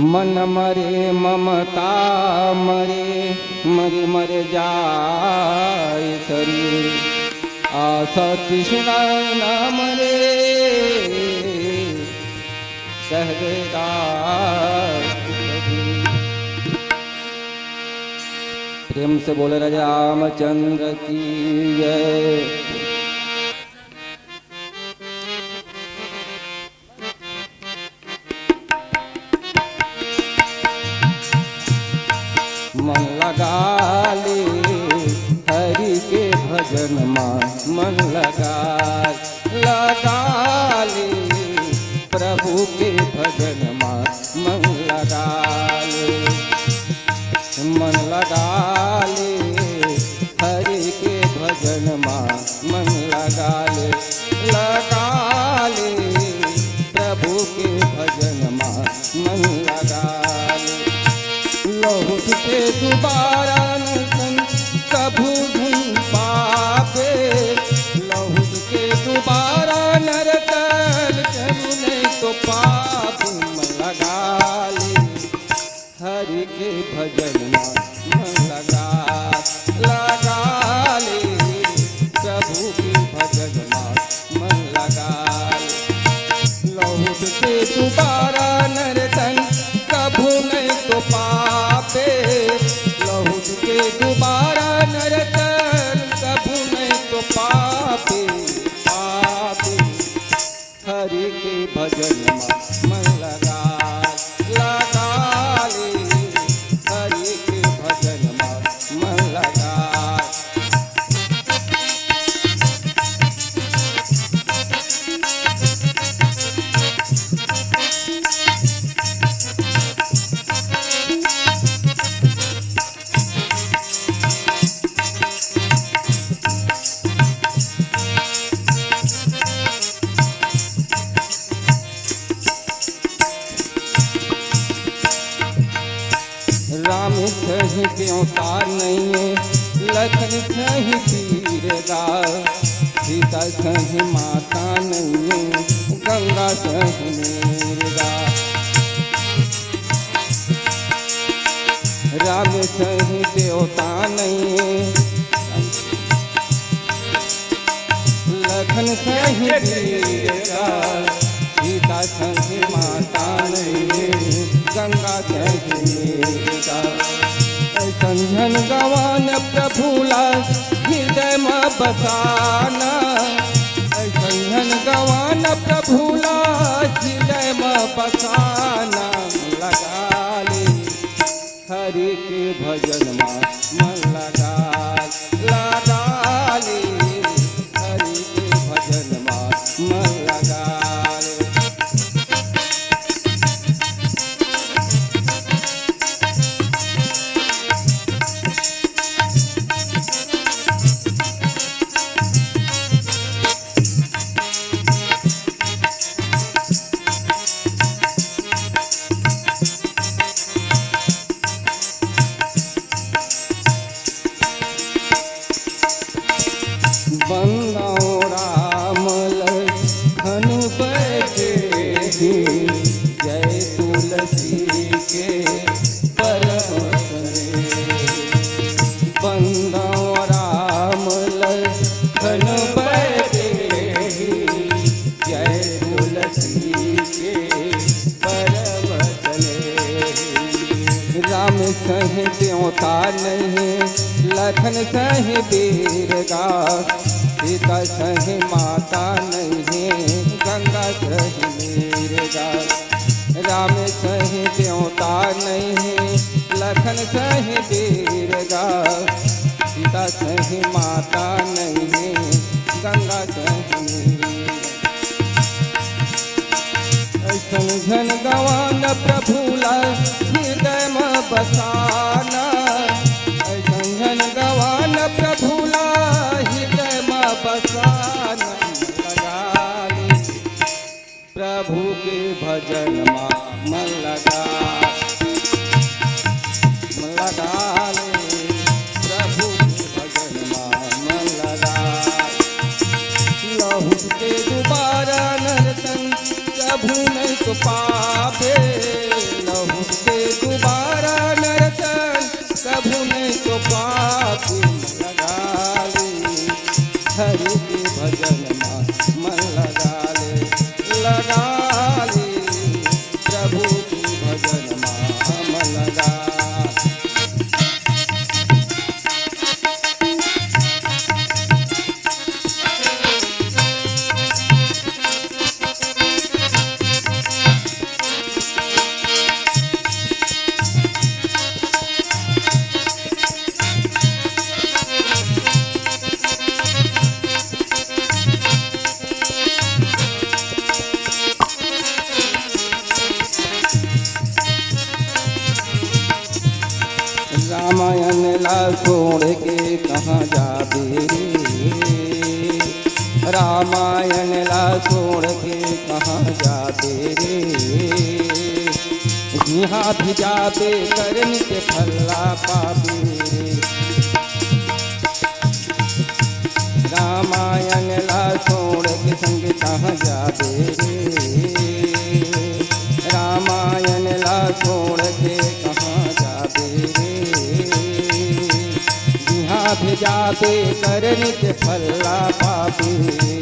मन मरे ममता मरे मरि मर जाए शरीर आशा तृष्णा न मरे कह गए दास कबीर। प्रेम से बोले राजा रामचंद्र की जय। मन लगा ले हरि के भजन माँ मन लगा ले प्रभु के भजन माँ मन लगा ले। मन लगा ले हरि के भजन माँ मन लगा ले प्रभु के भजन माँ मन लगा ले। लौट के दोबारा न कभू धन पावे लौट के दोबारा नरतल करू नहीं तो पाप। मन लगा ले हरि के भजन मन लगा ले प्रभु के भजन मन लगा ले। लौट के दोबारा नरतन कभू नहीं तो पापे लौट के दोबारा नरतन कभू नहीं तो पापे पापे हरि के भजन मन लगा ले हरि के भजन मन लगा। राम सही क्यों तार नहीं है लखन सही तीरगा सीता सही माता नहीं है गंगा सही मीरगा। राम सही देवता नहीं है लखन सही तीरगा सीता सही माता नहीं है गंगा सही मीरगा। संजन गवान प्रभुला हृदय में बसाना संजन गवान प्रभुला हृदय में बसाना। लगा ले हरि के भजन मन लगा ले हरि के भजन मन लगा ले। बंदाओ राम लखन बैठे जय तुलसी के परम सने। बंदाओ राम लखन बैठे जय तुलसी के परम सने। राम सही देवता नहीं लखन सही वीरगा सीता सही माता नहीं गंगा सही मीरगा। राम सही देवता नहीं लखन सही वीरगा सीता सही माता नहीं गंगा सही मीरगा। ऐसन घन गवान प्रभुला हृदय में बसाना ऐसन घन गवान प्रभुला हृदय में बसाना। लगा ले प्रभु के भजन मन लगा ले प्रभु के भजन मन लगा। लहू के दोबारा नरतन कभू नहीं तो पावे लहू प्रभु ने तो पापी लगा ले, हरि के भजन में मन लगा ले, प्रभु के भजन में मन लगा। रामायण ला छोड़ के कहाँ जाबे रे, रामायण ला छोड़ के कहाँ जाबे रे, यहाँ भी जाबे करन के फल्ला पाबे रे। रामायण ला छोड़ के संग कहाँ जाबे रे, रामायण ला छोड़ के कहाँ जाबे रे, भेजाबे करन के फल्ला पाबे रे,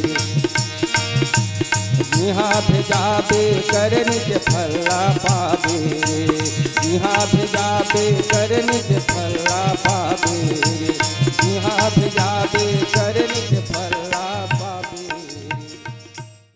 यहाँ भेजाबे करन के फल्ला पाबे रे, यहाँ भेजाबे करन के फल्ला पाबे रे, यहाँ भेजाबे करन के फल्ला